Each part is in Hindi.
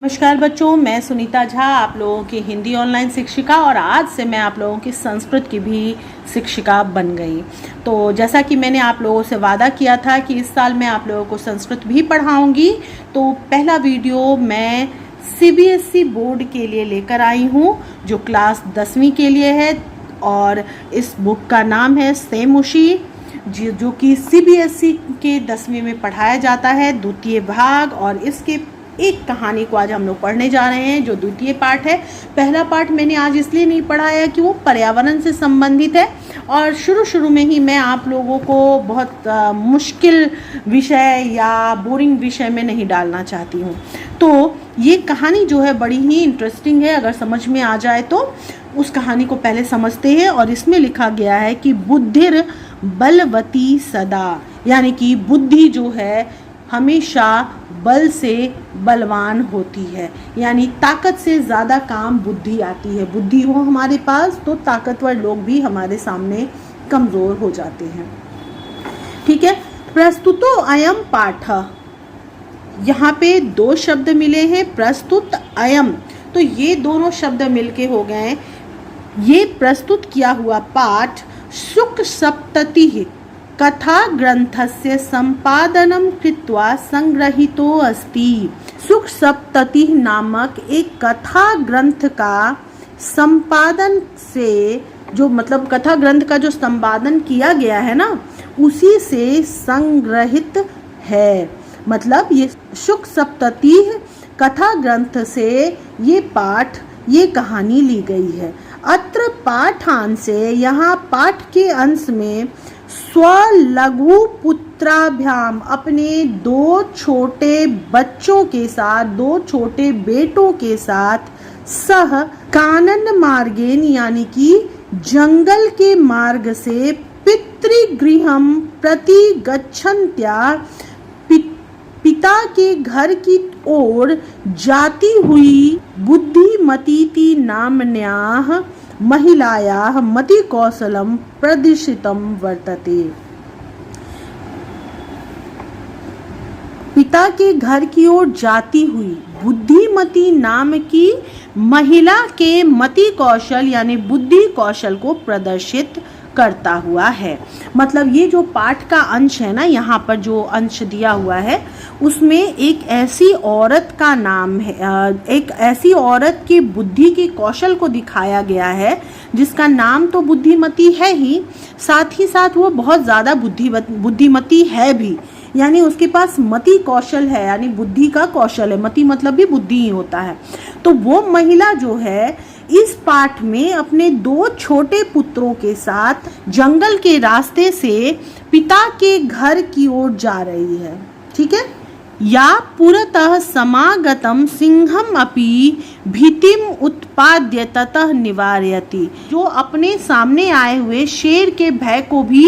नमस्कार बच्चों, मैं सुनीता झा आप लोगों की हिंदी ऑनलाइन शिक्षिका और आज से मैं आप लोगों की संस्कृत की भी शिक्षिका बन गई। तो जैसा कि मैंने आप लोगों से वादा किया था कि इस साल मैं आप लोगों को संस्कृत भी पढ़ाऊंगी, तो पहला वीडियो मैं सीबीएसई बोर्ड के लिए लेकर आई हूँ जो क्लास 10वीं के लिए है और इस बुक का नाम है सेमुशी जो कि सीबीएसई के 10वीं में पढ़ाया जाता है, द्वितीय भाग। और इसके एक कहानी को आज हम लोग पढ़ने जा रहे हैं जो द्वितीय पाठ है। पहला पाठ मैंने आज इसलिए नहीं पढ़ाया कि वो पर्यावरण से संबंधित है और शुरू में ही मैं आप लोगों को बहुत मुश्किल विषय या बोरिंग विषय में नहीं डालना चाहती हूँ। तो ये कहानी जो है बड़ी ही इंटरेस्टिंग है, अगर समझ में आ जाए तो उस कहानी को पहले समझते हैं। और इसमें लिखा गया है कि बुद्धिर बलवती सदा, यानी कि बुद्धि जो है हमेशा बल से बलवान होती है, यानी ताकत से ज़्यादा काम बुद्धि आती है। बुद्धि हो हमारे पास तो ताकतवर लोग भी हमारे सामने कमज़ोर हो जाते हैं। ठीक है, प्रस्तुतो अयम पाठ, यहाँ पे दो शब्द मिले हैं, प्रस्तुत अयम, तो ये दोनों शब्द मिलके हो गए। ये प्रस्तुत किया हुआ पाठ शुक सप्ततिः कथा ग्रंथस्य संपादनम कृत्वा संग्रहितो अस्ति। शुक सप्तति नामक एक कथा ग्रंथ का संपादन से, जो मतलब कथा ग्रंथ का जो संपादन किया गया है ना, उसी से संग्रहित है। मतलब ये शुक सप्तति कथा ग्रंथ से ये पाठ, ये कहानी ली गई है। अत्र पाठान से, यहाँ पाठ के अंश में स्वलघु पुत्राभ्याम, अपने दो छोटे बच्चों के साथ, दो छोटे बेटों के साथ, सह कानन मार्गेन, यानी कि जंगल के मार्ग से, पितृगृहम प्रति गच्छन्त्या, पिता के घर की ओर जाती हुई, बुद्धिमतीति नाम्न्याः महिलायाः मति कौशलम प्रदर्शितम वर्तते। पिता के घर की ओर जाती हुई बुद्धिमती नाम की महिला के मति कौशल यानी बुद्धि कौशल को प्रदर्शित करता हुआ है। मतलब ये जो पाठ का अंश है ना, यहाँ पर जो अंश दिया हुआ है उसमें एक ऐसी औरत का नाम है, एक ऐसी औरत की बुद्धि के कौशल को दिखाया गया है जिसका नाम तो बुद्धिमती है ही, साथ ही साथ वो बहुत ज़्यादा बुद्धिमती है भी, यानी उसके पास मति कौशल है, यानी बुद्धि का कौशल है। मति मतलब भी बुद्धि ही होता है। तो वो महिला जो है इस पाठ में अपने दो छोटे पुत्रों के साथ जंगल के रास्ते से पिता के घर की ओर जा रही है। ठीक है, या पुरतः समागतम सिंहम अपि भीतिम उत्पाद्य ततः निवारयति, जो अपने सामने आए हुए शेर के भय को भी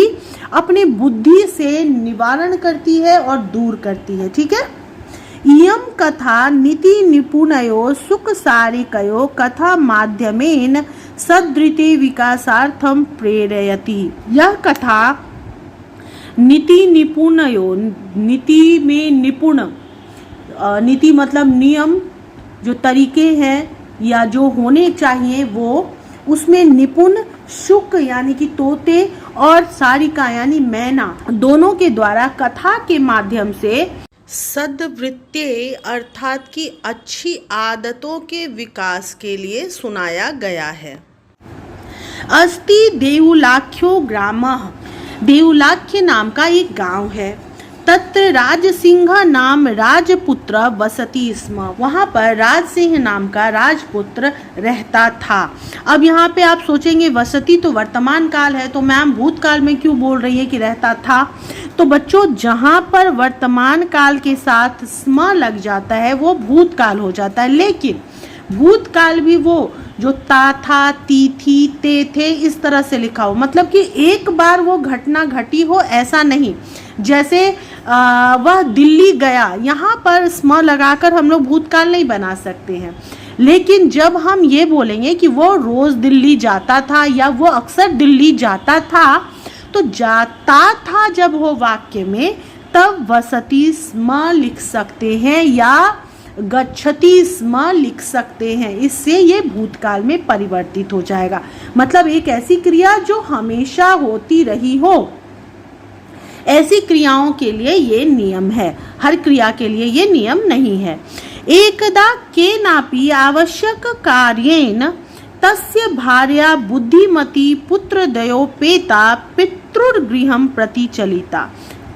अपनी बुद्धि से निवारण करती है और दूर करती है। ठीक है, इयं कथा नीति निपुणयो सुखसारिकयो कथा माध्यमेन सदृते विकासार्थम प्रेरयति। यह कथा नीति निपुणयो, नीति में निपुण, नीति मतलब नियम, जो तरीके हैं या जो होने चाहिए वो, उसमें निपुण, शुक यानी कि तोते और सारिका यानी मैना, दोनों के द्वारा कथा के माध्यम से सद्वृत्ति अर्थात की अच्छी आदतों के विकास के लिए सुनाया गया है। अस्ति देउलाख्यो ग्रामः, देउलाख्य नाम का एक गांव है। तत्र राजसिंह नाम राजपुत्र वसति स्म, वहाँ पर राजसिंह नाम का राजपुत्र रहता था। अब यहाँ पे आप सोचेंगे वसति तो वर्तमान काल है, तो मैम भूतकाल में क्यों बोल रही है कि रहता था? तो बच्चों, जहाँ पर वर्तमान काल के साथ स्म लग जाता है वो भूतकाल हो जाता है, लेकिन भूतकाल भी वो जो ता था, ती थी, ते थे, इस तरह से लिखा हो, मतलब कि एक बार वो घटना घटी हो ऐसा नहीं। जैसे वह दिल्ली गया, यहाँ पर स्म लगाकर हम लोग भूतकाल नहीं बना सकते हैं, लेकिन जब हम ये बोलेंगे कि वो रोज़ दिल्ली जाता था या वो अक्सर दिल्ली जाता था, तो जाता था जब हो वाक्य में, तब वसति स्म लिख सकते हैं या गच्छति स्म लिख सकते हैं, इससे ये भूतकाल में परिवर्तित हो जाएगा। मतलब एक ऐसी क्रिया जो हमेशा होती रही हो, ऐसी क्रियाओं के लिए ये नियम है, हर क्रिया के लिए ये नियम नहीं है। एकदा केनापि आवश्यक कार्येन तस्य भार्या बुद्धिमती पुत्रद्वयोपेता पितृगृहं प्रति चलिता।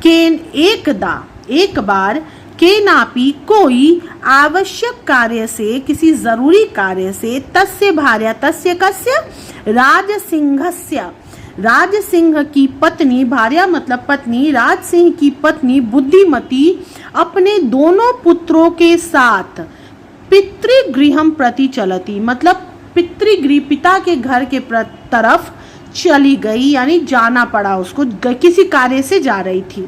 केन एकदा, एक बार, केनापि कोई, आवश्यक कार्य से, किसी जरूरी कार्य से, तस्य भार्या, तस्य कस्य, राजसिंहस्य, राजसिंह की पत्नी, भार्या मतलब पत्नी, राजसिंह की पत्नी बुद्धिमती अपने दोनों पुत्रों के साथ पितृगृहं प्रति चलती, मतलब पितृगृह, पिता के घर के तरफ चली गई, यानी जाना पड़ा उसको, किसी कार्य से जा रही थी।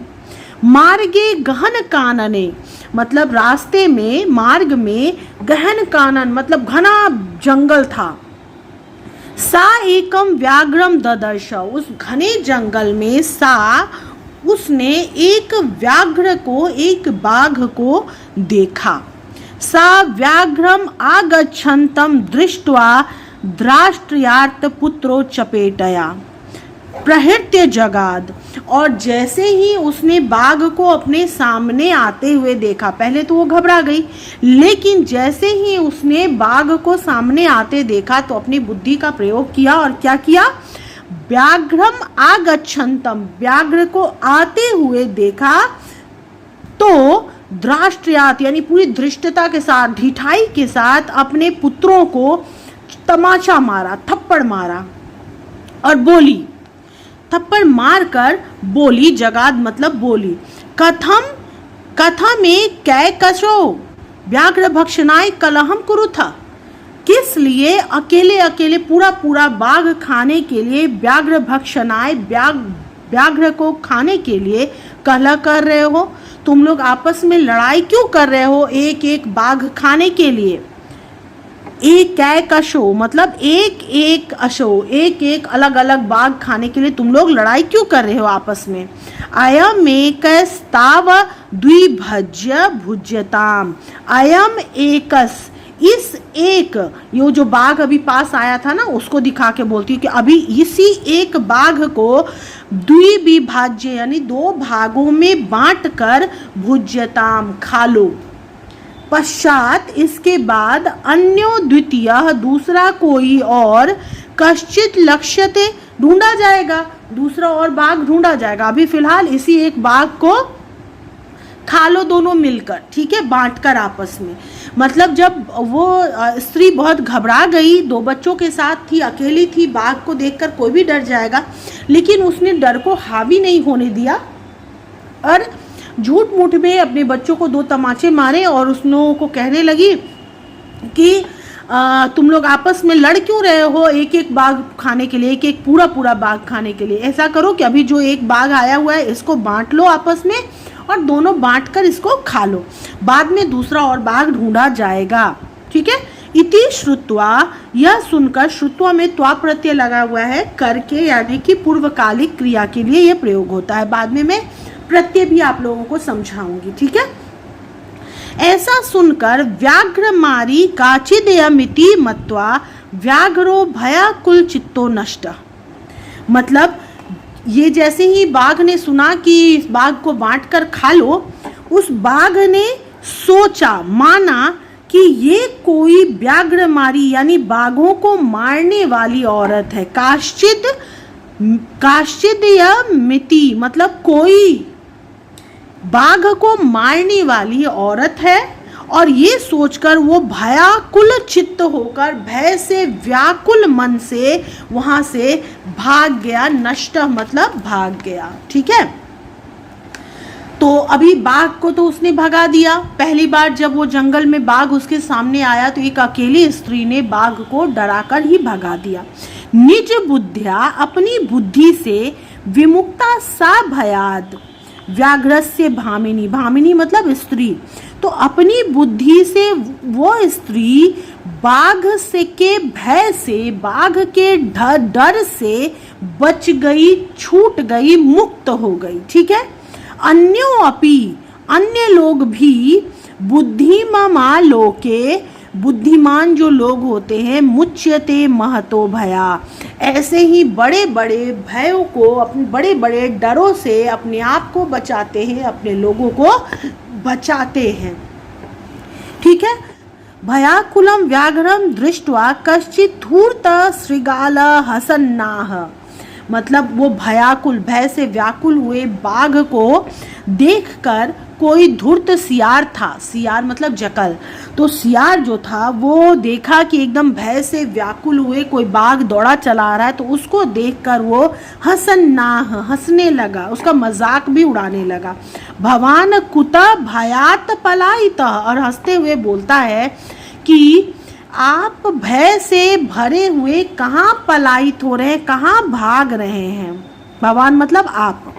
मार्गे गहन कानने, मतलब रास्ते में, मार्ग में, गहन कानन मतलब घना जंगल था। सा एकम व्याघ्रम ददर्श, उस घने जंगल में उसने एक व्याघ्र को, एक बाघ को देखा। सा व्याघ्रम आगच्छन्तं दृष्ट्वा द्राष्ट्र्यार्थ पुत्रो चपेटया प्रहृत्य जगाद, और जैसे ही उसने बाघ को अपने सामने आते हुए देखा, पहले तो वो घबरा गई, लेकिन जैसे ही उसने बाघ को सामने आते देखा तो अपनी बुद्धि का प्रयोग किया और क्या किया, व्याघ्रम आगच्छन्तम, व्याघ्र को आते हुए देखा तो द्राष्ट्र्यात यानी पूरी धृष्टता के साथ, ढिठाई के साथ अपने पुत्रों को तमाचा मारा, थप्पड़ मारा और बोली, थप्पड़ मारकर बोली, जगाद मतलब बोली, कथम कै कसो व्याघ्र भक्षणाय कलहम कुरुथा, किस लिए अकेले अकेले पूरा बाघ खाने के लिए, व्याघ्र भक्षणाय व्याघ्र को खाने के लिए कलह कर रहे हो, तुम लोग आपस में लड़ाई क्यों कर रहे हो एक एक बाघ खाने के लिए। एक अशो मतलब एक एक अशो, एक एक अलग अलग बाघ खाने के लिए तुम लोग लड़ाई क्यों कर रहे हो आपस में। अयम एकस्ताव द्विभज्य भुज्यताम, अयम एकस, इस एक, ये जो बाघ अभी पास आया था ना उसको दिखा के बोलती है कि अभी इसी एक बाघ को द्विविभाज्य यानी दो भागों में बांटकर भुज्यताम खा लो। पश्चात इसके बाद अन्यो द्वितीय, दूसरा कोई और, कश्चित लक्ष्यते, ढूंढा जाएगा, दूसरा और बाघ ढूंढा जाएगा। अभी फिलहाल इसी एक बाघ को खा लो दोनों मिलकर, ठीक है, बांटकर आपस में। मतलब जब वो स्त्री बहुत घबरा गई, दो बच्चों के साथ थी, अकेली थी, बाघ को देखकर कोई भी डर जाएगा, लेकिन उसने डर को हावी नहीं होने दिया और झूठ मूठ में अपने बच्चों को दो तमाचे मारे और उस लोगों को कहने लगी कि तुम लोग आपस में लड़ क्यों रहे हो एक एक बाघ खाने के लिए, एक एक पूरा बाघ खाने के लिए। ऐसा करो कि अभी जो एक बाघ आया हुआ है इसको बांट लो आपस में और दोनों बांटकर इसको खा लो, बाद में दूसरा और बाघ ढूंढा जाएगा, ठीक है। इति श्रुत्वा, यह सुनकर, श्रुत्वा में त्वा प्रत्यय लगा हुआ है, करके यानी कि पूर्वकालिक क्रिया के लिए यह प्रयोग होता है। बाद में मैं प्रत्यय भी आप लोगों को समझाऊंगी, ठीक है। ऐसा सुनकर व्याघ्र मारी काचिदयमिति मत्वा व्याघ्रो भयाकुल चित्तो नष्ट, मतलब ये जैसे ही बाघ ने सुना कि इस बाघ को बांटकर खा लो, उस बाघ ने सोचा, माना कि ये कोई व्याघ्र मारी यानी बाघों को मारने वाली औरत है। काश्चिदयमिति मतलब कोई बाघ को मारने वाली औरत है, और ये सोचकर वो भयाकुल चित्त होकर, भय से व्याकुल मन से वहां से भाग गया। नष्ट मतलब भाग गया, ठीक है। तो अभी बाघ को तो उसने भगा दिया, पहली बार जब वो जंगल में बाघ उसके सामने आया तो एक अकेली स्त्री ने बाघ को डराकर ही भगा दिया। निज बुद्ध्या, अपनी बुद्धि से, विमुक्ता सा भयाद व्याघ्रस्य भामिनी, भामिनी मतलब स्त्री, तो अपनी बुद्धि से वो स्त्री बाघ से के भय से, बाघ के डर से बच गई, छूट गई, मुक्त हो गई, ठीक है। अन्यों अपि, अन्य लोग भी बुद्धिममा लोके, बुद्धिमान जो लोग होते हैं, मुच्यते महतो भया, ऐसे ही बड़े बड़े भयों को, अपने बड़े बड़े डरों से अपने आप को बचाते हैं, अपने लोगों को बचाते हैं। ठीक है। भयाकुलम व्याघ्रम दृष्ट्वा कश्चित धूर्त श्रृगाल हसन्नाह, मतलब वो भयाकुल, भय से व्याकुल हुए बाघ को देखकर कोई धूर्त सियार था, सियार मतलब जकल, तो सियार जो था वो देखा कि एकदम भय से व्याकुल हुए कोई बाघ दौड़ा चला आ रहा है, तो उसको देखकर वो हसन्नाह, हंसने लगा, उसका मजाक भी उड़ाने लगा। भवान कुतः भयात पलायितः, और हंसते हुए बोलता है कि आप भय से भरे हुए कहाँ पलायित हो रहे हैं, कहाँ भाग रहे हैं। भगवान मतलब आप।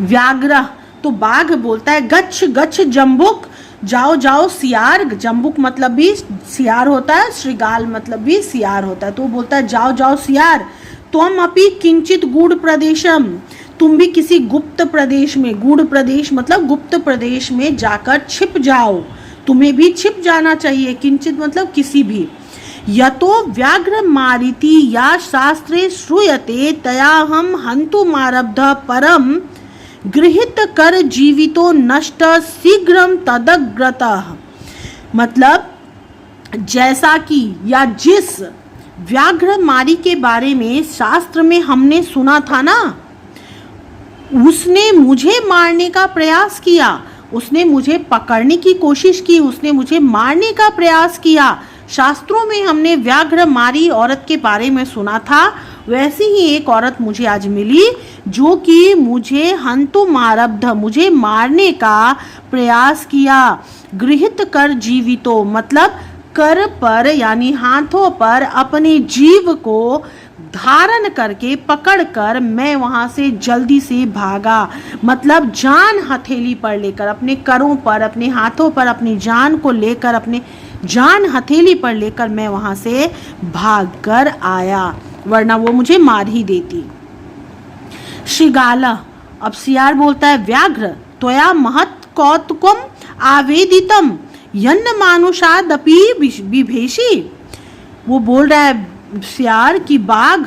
व्याघ्र, तो बाघ बोलता है गच्छ गच्छ जम्बुक, जाओ जाओ सियार, जम्बुक मतलब भी सियार होता है, श्रृगाल मतलब भी सियार होता है, तो वो बोलता है जाओ जाओ सियार। त्वम अपि किंचित गूढ़ प्रदेशम, तुम भी किसी गुप्त प्रदेश में, गूढ़ प्रदेश मतलब गुप्त प्रदेश में जाकर छिप जाओ, तुम्हें भी छिप जाना चाहिए। किंचित मतलब किसी भी। यतो व्याघ्र मारिति या शास्त्रे श्रूयते तया हम हंतु मारब्ध परम गृहित कर जीवितो नष्ट शीघ्रम तदग्रतः, मतलब जैसा कि या जिस व्याघ्र मारी के बारे में शास्त्र में हमने सुना था ना, उसने मुझे मारने का प्रयास किया, उसने मुझे पकड़ने की कोशिश की, उसने मुझे मारने का प्रयास किया। शास्त्रों में हमने व्याघ्र मारी औरत के बारे में सुना था, वैसी ही एक औरत मुझे आज मिली जो कि मुझे हंतु मारब्ध, मुझे मारने का प्रयास किया। गृहित कर जीवितो मतलब कर पर यानी हाथों पर अपने जीव को धारण करके पकड़कर मैं वहां से जल्दी से भागा, मतलब जान हथेली पर लेकर, अपने करों पर, अपने हाथों पर अपनी जान को लेकर, अपने जान हथेली पर लेकर मैं वहां से भागकर आया, वरना वो मुझे मार ही देती। श्रृगाला, अब सियार बोलता है व्याघ्र त्वया महत् कौतुकम आवेदितम यन्न मानुषादपि विभेषी, वो बोल रहा है सियार की बाघ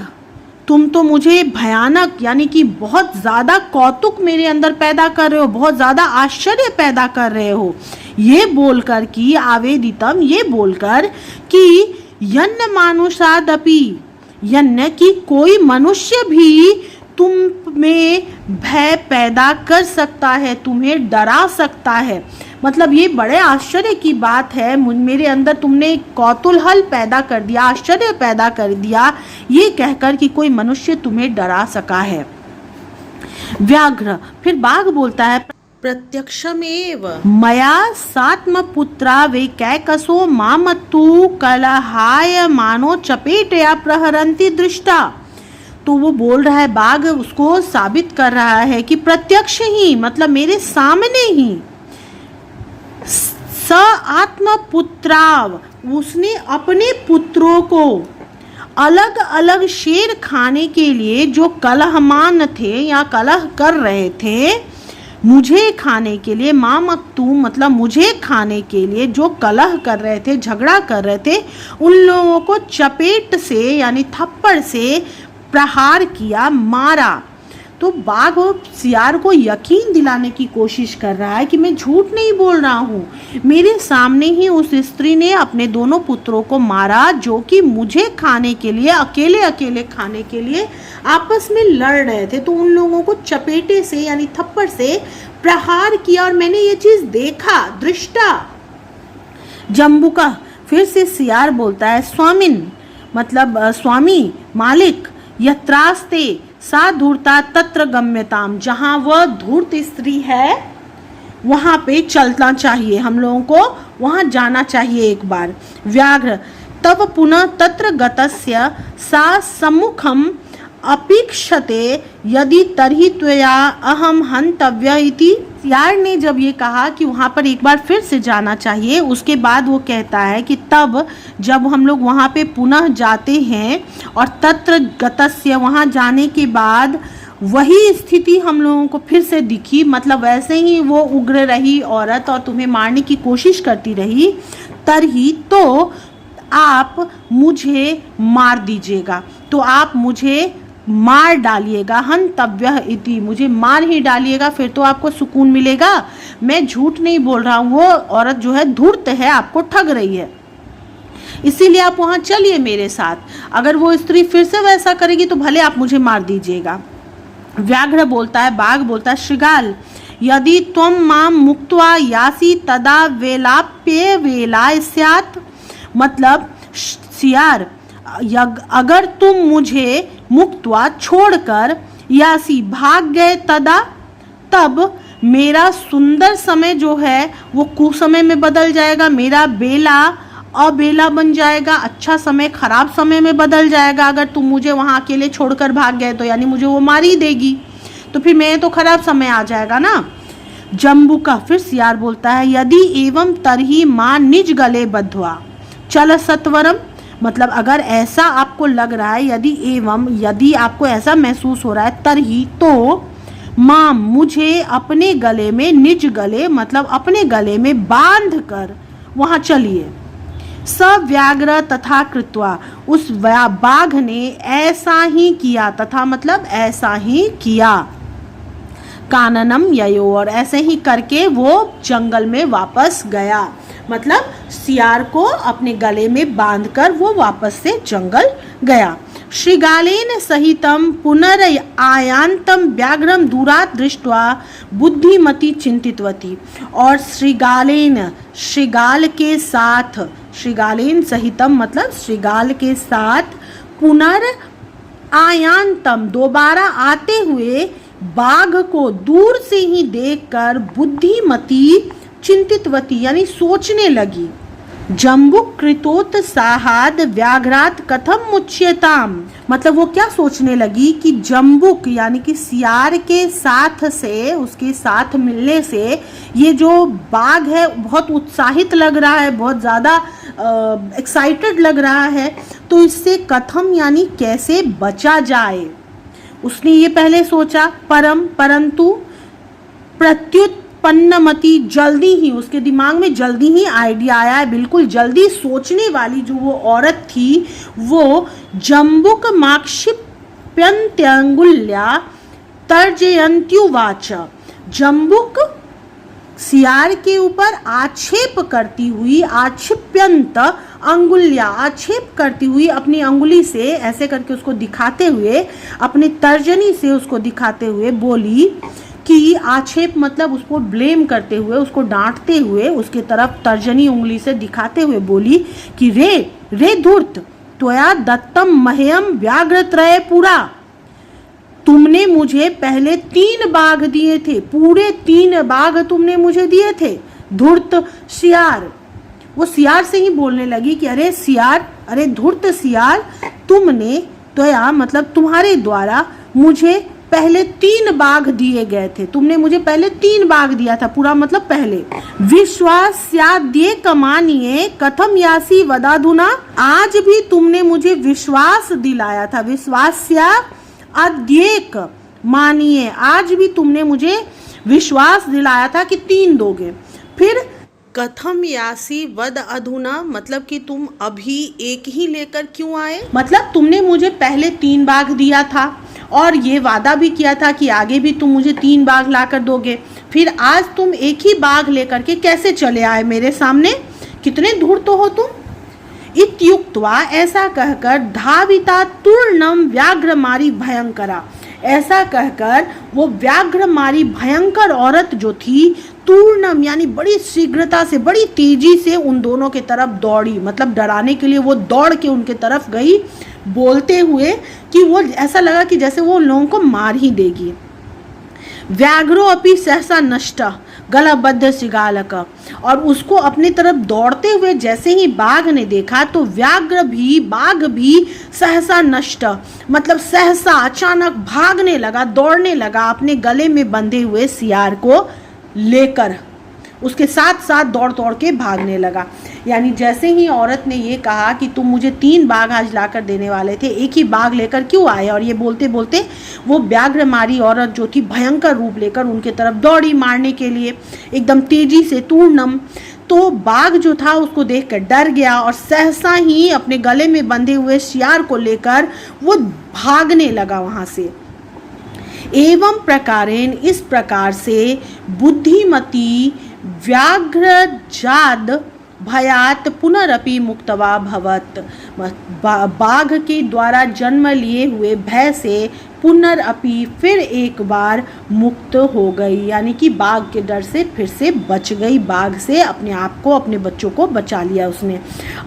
तुम तो मुझे भयानक यानी कि बहुत ज़्यादा कौतुक मेरे अंदर पैदा कर रहे हो, बहुत ज़्यादा आश्चर्य पैदा कर रहे हो, ये बोलकर कि आवेदितम, ये बोलकर कि यन्न मानुषादपि, यन्न कि कोई मनुष्य भी तुम में भय पैदा कर सकता है, तुम्हें डरा सकता है, मतलब ये बड़े आश्चर्य की बात है, मेरे अंदर तुमने कौतूहल पैदा कर दिया, आश्चर्य पैदा कर दिया, ये कहकर कि कोई मनुष्य तुम्हें डरा सका है। व्याघ्र, फिर बाघ बोलता है प्रत्यक्षमेव मया सात्मपुत्रा वे कैकसो मामत्तु कलहाय मानो चपेटया प्रहरन्ति दृष्टा, तो वो बोल रहा है, बाघ उसको साबित कर रहा है कि प्रत्यक्ष ही मतलब मेरे सामने ही, स आत्मपुत्राव, उसने अपने पुत्रों को अलग अलग शेर खाने के लिए जो कलहमान थे या कलह कर रहे थे, मुझे खाने के लिए, मामक्तू मतलब मुझे खाने के लिए जो कलह कर रहे थे, झगड़ा कर रहे थे, उन लोगों को चपेट से यानी थप्पड़ से प्रहार किया, मारा। तो बाघ सियार को यकीन दिलाने की कोशिश कर रहा है कि मैं झूठ नहीं बोल रहा हूँ, मेरे सामने ही उस स्त्री ने अपने दोनों पुत्रों को मारा जो कि मुझे खाने के लिए, अकेले अकेले खाने के लिए आपस में लड़ रहे थे, तो उन लोगों को चपेटे से यानी थप्पड़ से प्रहार किया और मैंने ये चीज देखा, दृष्टा। जम्बुका, फिर से सियार बोलता है स्वामिन मतलब स्वामी, मालिक, यत्रास्ते सा धूर्ता तत्र गम्यताम, जहाँ वह धूर्त स्त्री है वहाँ पे चलना चाहिए, हम लोगों को वहाँ जाना चाहिए एक बार। व्याघ्र, तब पुनः तत्र गतस्य सा सम्मुखम अपेक्षते यदि तर्हि त्वया अहम हंतव्य इति। सियार ने जब ये कहा कि वहाँ पर एक बार फिर से जाना चाहिए, उसके बाद वो कहता है कि तब जब हम लोग वहाँ पे पुनः जाते हैं और तत्र गतस्य वहाँ जाने के बाद वही स्थिति हम लोगों को फिर से दिखी, मतलब वैसे ही वो उग्र रही औरत और तुम्हें मारने की कोशिश करती रही, तरही तो आप मुझे मार दीजिएगा, तो आप मुझे मार डालिएगा, हंतव्यः इति, मुझे मार ही डालिएगा, फिर तो आपको सुकून मिलेगा। मैं झूठ नहीं बोल रहा हूँ, वो औरत जो है धूर्त है, आपको ठग रही है, इसीलिए आप वहाँ चलिए मेरे साथ। अगर वो स्त्री फिर से वैसा करेगी तो भले आप मुझे मार दीजिएगा। व्याघ्र बोलता है, बाघ बोलता है, श्रृगाल यदि त्वं मां मुक्त्वा यासि तदा वेलाप्ये वेलाय स्यात्, मतलब सियार अगर तुम मुझे मुक्त्वा छोड़कर यासी भाग गए तदा, तब मेरा सुंदर समय जो है वो कुसमय में बदल जाएगा, मेरा बेला अबेला बन जाएगा, अच्छा समय खराब समय में बदल जाएगा। अगर तुम मुझे वहाँ अकेले छोड़कर भाग गए तो यानी मुझे वो मार ही देगी, तो फिर मैं तो खराब समय आ जाएगा ना। जम्बू का फिर सियार बोलता है, यदि एवं तरही मां निज गले बद्ध्वा चल सत्वरम, मतलब अगर ऐसा आपको लग रहा है, यदि आपको ऐसा महसूस हो रहा है, तरही तो मां मुझे अपने गले में, निज गले मतलब अपने गले में बांध कर वहां चलिए। सव्याघ्र तथा कृत्वा, उस बाघ ने ऐसा ही किया, तथा मतलब ऐसा ही किया, काननम ययो, और ऐसे ही करके वो जंगल में वापस गया, मतलब सियार को अपने गले में बांधकर वो वापस से जंगल गया। श्रृगालेन सहितम पुनरआयान्तम व्याघ्रम दूरात् दृष्ट्वा बुद्धिमती चिंतितवती, और श्रृगाल के साथ, श्रृगालेन सहितम मतलब श्रृगाल के साथ, पुनरआयान्तम दोबारा आते हुए बाघ को दूर से ही देखकर बुद्धिमती चिंतितवती यानी सोचने लगी। जम्बुक कृतोत साहाद व्याघ्रात कथम मुच्यताम, मतलब वो क्या सोचने लगी कि जम्बुक यानी कि सियार के साथ से, उसके साथ मिलने से ये जो बाघ है बहुत उत्साहित लग रहा है, बहुत ज़्यादा एक्साइटेड लग रहा है, तो इससे कथम यानी कैसे बचा जाए, उसने ये पहले सोचा। परंतु प्रत्युत्पन्नमति, जल्दी ही उसके दिमाग में जल्दी ही आइडिया आया है, बिल्कुल जल्दी सोचने वाली जो वो औरत थी, वो जम्बुक माक्षिप्यन्त्यंगुल्या तर्जयन्त्युवाच, जम्बुक सियार के ऊपर आक्षेप करती हुई, आक्षिप्यंत अंगुल्या आक्षेप करती हुई अपनी अंगुली से ऐसे करके उसको दिखाते हुए, अपनी तर्जनी से उसको दिखाते हुए बोली कि आक्षेप मतलब उसको ब्लेम करते हुए, उसको डांटते हुए, उसके तरफ तर्जनी उंगली से दिखाते हुए बोली कि रे धूर्त त्वया दत्तम मह्यम व्याघ्रत्रय पुरा, तुमने मुझे पहले 3 बाघ दिए थे, पूरे 3 बाघ तुमने मुझे दिए थे। धूर्त सियार, वो सियार से ही बोलने लगी कि अरे सियार, अरे धूर्त सियार, तुमने त्वया मतलब तुम्हारे द्वारा मुझे पहले 3 बाघ दिए गए थे, तुमने मुझे पहले 3 बाघ दिया था, पूरा मतलब पहले। विश्वास्याद्ये कमानिये कथम यासी वदाधुना, आज भी तुमने मुझे विश्वास दिलाया था, विश्वास्या अद्येक मानिए, आज भी तुमने मुझे विश्वास दिलाया था कि 3 दोगे। फिर कथम यासी वद अधुना, मतलब कि तुम अभी एक ही लेकर क्यों आए, मतलब तुमने मुझे पहले 3 बाघ दिया था और ये वादा भी किया था कि आगे भी तुम मुझे 3 बाघ लाकर दोगे, फिर आज तुम एक ही बाघ लेकर के कैसे चले आए मेरे सामने, कितने धूर्त हो तुम। इत्युक्त्वा, ऐसा कहकर, धाविता तूर्णम व्याघ्रमारी भयंकरा, ऐसा कहकर वो व्याघ्रमारी भयंकर औरत जो थी, तूर्णम यानी बड़ी शीघ्रता से, बड़ी तेजी से उन दोनों के तरफ दौड़ी, मतलब डराने के लिए वो दौड़ के उनके तरफ गई, बोलते हुए कि वो ऐसा लगा कि जैसे वो उन लोगों को मार ही देगी। व्याघ्रो अपि सहसा नष्ट गलबद्ध श्रृगालक, और उसको अपनी तरफ दौड़ते हुए जैसे ही बाघ ने देखा तो बाघ भी सहसा नष्ट, मतलब सहसा अचानक भागने लगा, दौड़ने लगा अपने गले में बंधे हुए सियार को लेकर। उसके साथ साथ दौड़ दौड़ के भागने लगा। यानी जैसे ही औरत ने ये कहा कि तुम मुझे 3 बाघ आज लाकर देने वाले थे, एक ही बाघ लेकर क्यों आए, और ये बोलते बोलते वो व्याघ्र मारी औरत जो थी भयंकर रूप लेकर उनके तरफ दौड़ी मारने के लिए, एकदम तेजी से तूर्णम। तो बाघ जो था उसको देखकर डर गया और सहसा ही अपने गले में बंधे हुए शियार को लेकर वो भागने लगा वहां से। एवं प्रकारेण, इस प्रकार से बुद्धिमती व्याघ्रजाद भयात पुनरपि मुक्तवा भवत, बाघ के द्वारा जन्म लिए हुए भय से पुनरअपि फिर एक बार मुक्त हो गई, यानी कि बाघ के डर से फिर से बच गई, बाघ से अपने आप को, अपने बच्चों को बचा लिया उसने।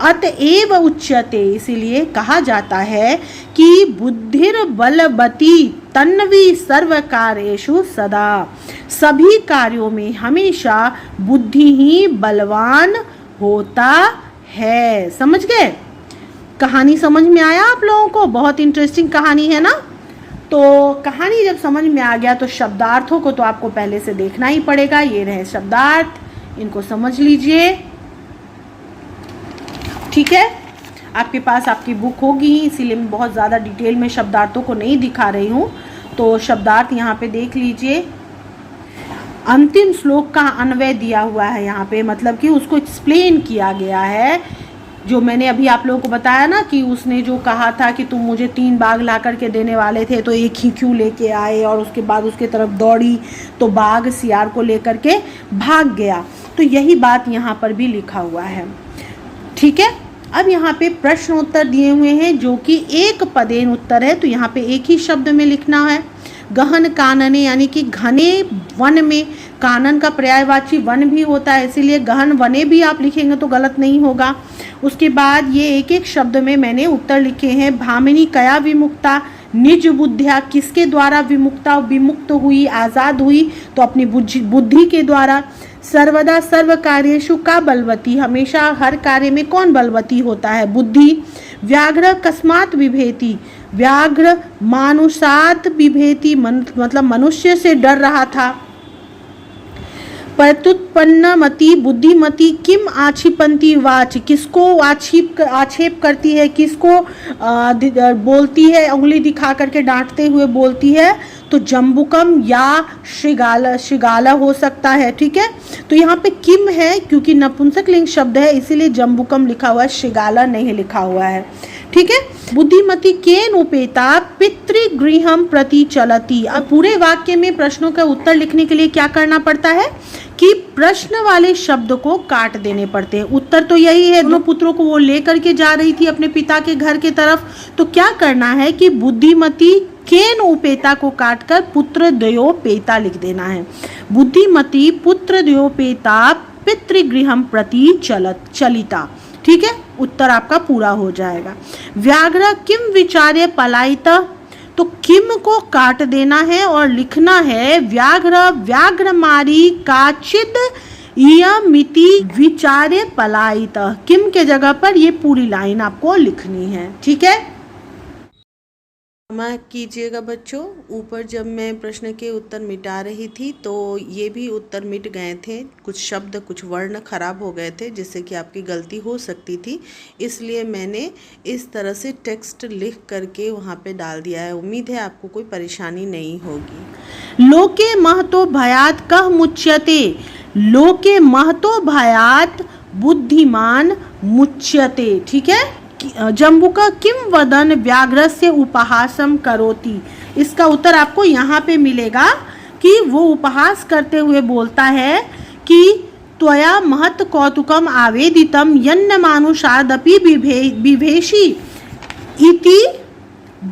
अतएव उच्यते, इसीलिए कहा जाता है कि बुद्धिर बलवती तन्वी सर्व कार्येषु सदा, सभी कार्यों में हमेशा बुद्धि ही बलवान होता है। समझ गए? कहानी समझ में आया आप लोगों को? बहुत इंटरेस्टिंग कहानी है ना। तो कहानी जब समझ में आ गया तो शब्दार्थों को तो आपको पहले से देखना ही पड़ेगा। ये रहे शब्दार्थ, इनको समझ लीजिए। ठीक है, आपके पास आपकी बुक होगी, इसीलिए मैं बहुत ज़्यादा डिटेल में शब्दार्थों को नहीं दिखा रही हूँ। तो शब्दार्थ यहाँ पे देख लीजिए। अंतिम श्लोक का अन्वय दिया हुआ है यहाँ पे, मतलब कि उसको एक्सप्लेन किया गया है। जो मैंने अभी आप लोगों को बताया ना कि उसने जो कहा था कि तुम मुझे 3 बाघ ला करके देने वाले थे तो एक ही क्यों लेके आए, और उसके बाद उसके तरफ दौड़ी तो बाघ सियार को लेकर के भाग गया। तो यही बात यहाँ पर भी लिखा हुआ है। ठीक है, अब यहाँ पे प्रश्न उत्तर दिए हुए हैं जो कि एक पदेन उत्तर है, तो यहाँ पे एक ही शब्द में लिखना है। गहन कानने, यानी कि घने वन में, कानन का पर्यायवाची वन भी होता है, इसीलिए गहन वने भी आप लिखेंगे तो गलत नहीं होगा। उसके बाद ये एक एक शब्द में मैंने उत्तर लिखे हैं। भामिनी कया विमुक्ता, निज बुद्धिया, किसके द्वारा विमुक्ता, विमुक्त हुई, आज़ाद हुई, तो अपनी बुद्धि के द्वारा। सर्वदा सर्व कार्येषु का बलवती, हमेशा हर कार्य में कौन बलवती होता है, बुद्धि। व्याघ्र कस्मात विभेति, व्याघ्र मानुषात विभेति, मतलब मनुष्य से डर रहा था। प्रत्युत्पन्नमति बुद्धिमती किम आक्षिपन्ति वाच, किसको आक्षेप करती है, किसको बोलती है, उंगली दिखा करके डांटते हुए बोलती है, तो जम्बुकम या श्रृगाला हो सकता है। ठीक है, तो यहाँ पे किम है क्योंकि नपुंसक लिंग शब्द है, इसीलिए जम्बुकम लिखा हुआ है, श्रृगाला नहीं लिखा हुआ है। ठीक है, बुद्धिमती केन उपेता पितृगृहम प्रति चलती। अब पूरे वाक्य में प्रश्नों का उत्तर लिखने के लिए क्या करना पड़ता है कि प्रश्न वाले शब्द को काट देने पड़ते हैं। उत्तर तो यही है, दोनों पुत्रों को वो लेकर के जा रही थी अपने पिता के घर की तरफ, तो क्या करना है कि बुद्धिमती केन उपेता को काटकर पुत्र द्वयोपेता लिख देना है। बुद्धिमती पुत्र द्वयोपेता पितृगृहम प्रति चलिता। ठीक है, उत्तर आपका पूरा हो जाएगा। व्याघ्र किम विचार्य पलायित, तो किम को काट देना है और लिखना है व्याघ्र मारी काचिद इयमिति विचार्य पलायित। किम के जगह पर ये पूरी लाइन आपको लिखनी है। ठीक है, क्षमा कीजिएगा बच्चों, ऊपर जब मैं प्रश्न के उत्तर मिटा रही थी तो ये भी उत्तर मिट गए थे, कुछ शब्द कुछ वर्ण खराब हो गए थे जिससे कि आपकी गलती हो सकती थी, इसलिए मैंने इस तरह से टेक्स्ट लिख करके वहाँ पे डाल दिया है। उम्मीद है आपको कोई परेशानी नहीं होगी। लोके महतो भयात कह मुच्यते, लोके महतो भयात बुद्धिमान मुच्यते। ठीक है, जम्बुका किम वदन व्याघ्रस्य उपहासम करोति, इसका उत्तर आपको यहाँ पे मिलेगा कि वो उपहास करते हुए बोलता है कि त्वया महत कौतुकम आवेदितम यन्न मानुषादपि बिभेषि इति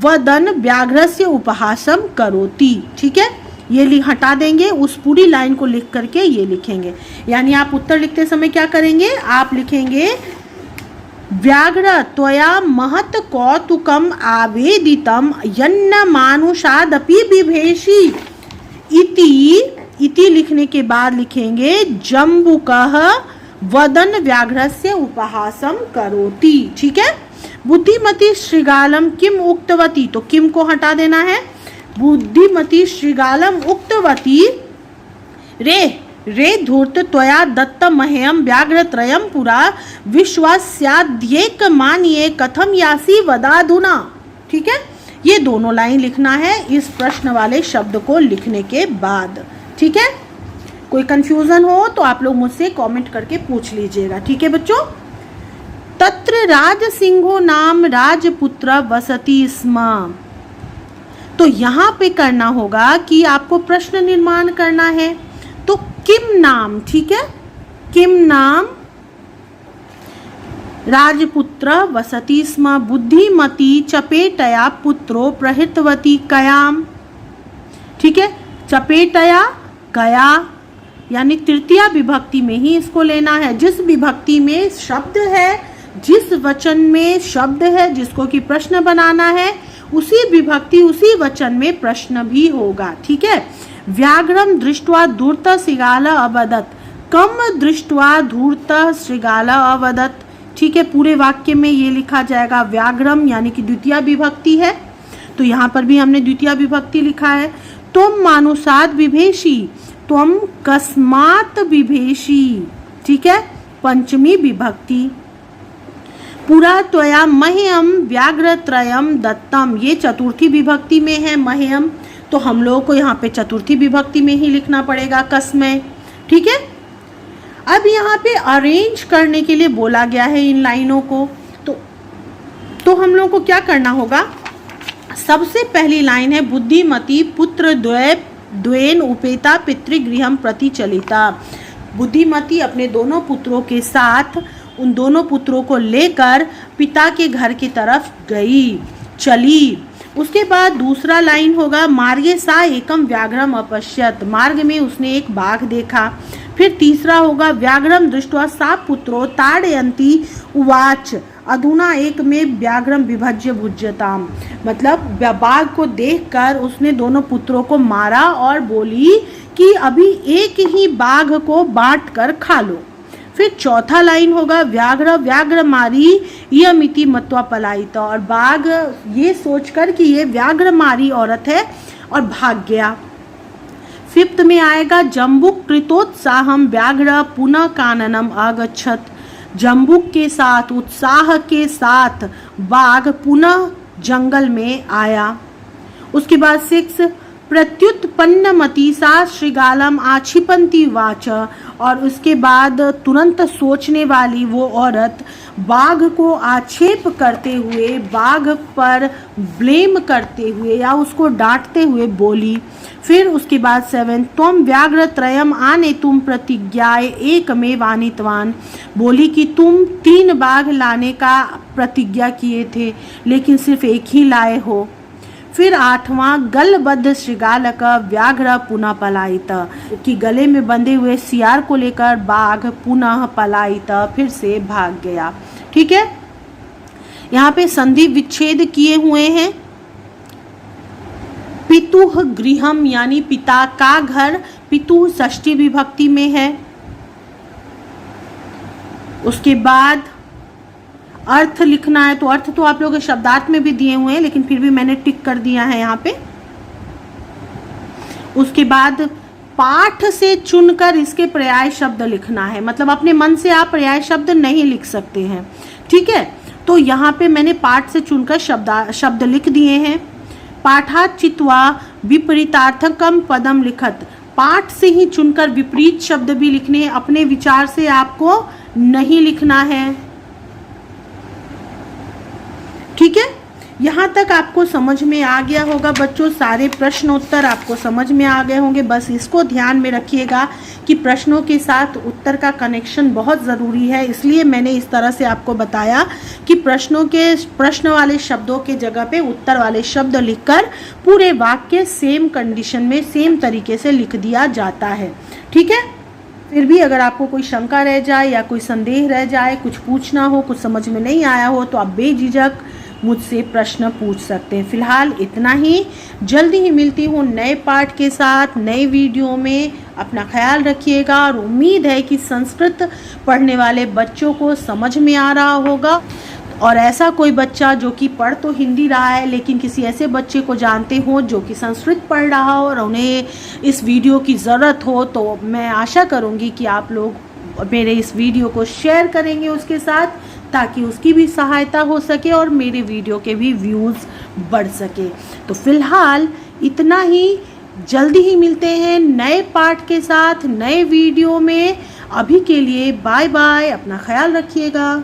वदन व्याघ्रस्य उपहासम करोति। ठीक है, ये हटा देंगे, उस पूरी लाइन को लिख करके ये लिखेंगे। यानी आप उत्तर लिखते समय क्या करेंगे, आप लिखेंगे व्याघ्र त्वया महत कौतुकम आवेदितम यन्न मानुषादपि बिभेषि इति लिखने के बाद लिखेंगे जम्बुकः वदन व्याघ्रस्य उपहासम करोति। ठीक है, बुद्धिमती श्रृगालम किम उक्तवती, तो किम को हटा देना है। बुद्धिमती श्रृगालम उक्तवती रे रे धूर्त त्वया दत्त मह्यम व्याघ्रत्रयम पुरा विश्वास्याद्येक मानिए कथम यासी वदाधुना। ठीक है, ये दोनों लाइन लिखना है इस प्रश्न वाले शब्द को लिखने के बाद। ठीक है, कोई कंफ्यूजन हो तो आप लोग मुझसे कमेंट करके पूछ लीजिएगा। ठीक है बच्चों। तत्र राजसिंहो नाम राजपुत्र वसति स्म। तो यहाँ पे करना होगा कि आपको प्रश्न निर्माण करना है। तो किम नाम, ठीक है, किम नाम राजपुत्र वसति स्म बुद्धिमती चपेटया पुत्रो प्रहृतवती कयाम। ठीक है, चपेटया कया यानी तृतीया विभक्ति में ही इसको लेना है। जिस विभक्ति में शब्द है, जिस वचन में शब्द है जिसको कि प्रश्न बनाना है, उसी विभक्ति उसी वचन में प्रश्न भी होगा। ठीक है। व्याघ्रम दृष्ट्वा धूर्त श्रृगाल अवदत्, कम दृष्ट्वा धूर्त श्रृगाल अवदत्। ठीक है, पूरे वाक्य में ये लिखा जाएगा। व्याघ्रम यानी कि द्वितीय विभक्ति है, तो यहाँ पर भी हमने द्वितीय विभक्ति लिखा है। तुम मानुषाद विभेषी, तुम कस्मात विभेषी। ठीक है, पंचमी विभक्ति। पुरा त्वया मह्यम व्याघ्रत्रयम दत्तम, ये चतुर्थी विभक्ति में है मह्यम, तो हम लोगों को यहाँ पे चतुर्थी विभक्ति में ही लिखना पड़ेगा कस्मै। ठीक है, अब यहाँ पे अरेंज करने के लिए बोला गया है इन लाइनों को। तो हम लोगों को क्या करना होगा, सबसे पहली लाइन है बुद्धिमती पुत्र द्वेन उपेता पितृगृहम प्रति चलिता। बुद्धिमती अपने दोनों पुत्रों के साथ, उन दोनों पुत्रों को लेकर पिता के घर की तरफ गई, चली। उसके बाद दूसरा लाइन होगा मार्गे सा एकम व्याघ्रम अपश्यत, मार्ग में उसने एक बाघ देखा। फिर तीसरा होगा व्याघ्रम दृष्ट्वा सा पुत्रो ताड़यंती उवाच अधुना एक में व्याघ्रम विभज्य भुज्यताम, मतलब बाघ को देखकर उसने दोनों पुत्रों को मारा और बोली कि अभी एक ही बाघ को बांट कर खा लो। फिर चौथा लाइन होगा व्याघ्र मारी यमिति मत्वा पलायित, और बाघ ये सोचकर कि ये व्याघ्र मारी औरत है और भाग गया। फिफ्थ में आएगा जम्बुक कृतोत्साहम व्याघ्र पुनः काननम आगच्छत, जम्बुक के साथ, उत्साह के साथ बाघ पुनः जंगल में आया। उसके बाद 6 प्रत्युत्पन्नमती सा श्रृगालम आक्षिपन्ति वाच, और उसके बाद तुरंत सोचने वाली वो औरत बाघ को आक्षेप करते हुए, बाघ पर ब्लेम करते हुए या उसको डांटते हुए बोली। फिर उसके बाद 7 त्वम व्याघ्र त्रयम आने तुम प्रतिज्ञाए एक में वानितवान, बोली कि तुम 3 बाघ लाने का प्रतिज्ञा किए थे लेकिन सिर्फ एक ही लाए हो। फिर 8वां गलबद्ध श्रृगालक व्याघ्र पुनः पलायित, कि गले में बंधे हुए सियार को लेकर बाघ पुनः पलायित, फिर से भाग गया। ठीक है, यहाँ पे संधि विच्छेद किए हुए हैं। पितुः गृहम यानी पिता का घर, पितुः षष्ठी विभक्ति में है। उसके बाद अर्थ लिखना है, तो अर्थ तो आप लोग शब्दार्थ में भी दिए हुए हैं लेकिन फिर भी मैंने टिक कर दिया है यहाँ पे। उसके बाद पाठ से चुनकर इसके पर्याय शब्द लिखना है, मतलब अपने मन से आप पर्याय शब्द नहीं लिख सकते हैं। ठीक है, तो यहाँ पे मैंने पाठ से चुनकर शब्द लिख दिए हैं। पाठात चित्वा विपरीतार्थकम पदम लिखत, पाठ से ही चुनकर विपरीत शब्द भी लिखने हैं, अपने विचार से आपको नहीं लिखना है। ठीक है, यहाँ तक आपको समझ में आ गया होगा बच्चों, सारे प्रश्न उत्तर आपको समझ में आ गए होंगे। बस इसको ध्यान में रखिएगा कि प्रश्नों के साथ उत्तर का कनेक्शन बहुत ज़रूरी है, इसलिए मैंने इस तरह से आपको बताया कि प्रश्न वाले शब्दों के जगह पे उत्तर वाले शब्द लिखकर पूरे वाक्य सेम कंडीशन में सेम तरीके से लिख दिया जाता है। ठीक है, फिर भी अगर आपको कोई शंका रह जाए या कोई संदेह रह जाए, कुछ पूछना हो, कुछ समझ में नहीं आया हो, तो आप बेझिझक मुझसे प्रश्न पूछ सकते हैं। फिलहाल इतना ही, जल्दी ही मिलती हूँ नए पाठ के साथ नए वीडियो में। अपना ख्याल रखिएगा और उम्मीद है कि संस्कृत पढ़ने वाले बच्चों को समझ में आ रहा होगा और ऐसा कोई बच्चा जो कि पढ़ तो हिंदी रहा है लेकिन किसी ऐसे बच्चे को जानते हो जो कि संस्कृत पढ़ रहा हो और उन्हें इस वीडियो की ज़रूरत हो, तो मैं आशा करूँगी कि आप लोग मेरे इस वीडियो को शेयर करेंगे उसके साथ, ताकि उसकी भी सहायता हो सके और मेरे वीडियो के भी व्यूज़ बढ़ सके। तो फिलहाल इतना ही, जल्दी ही मिलते हैं नए पार्ट के साथ नए वीडियो में। अभी के लिए बाय बाय, अपना ख्याल रखिएगा।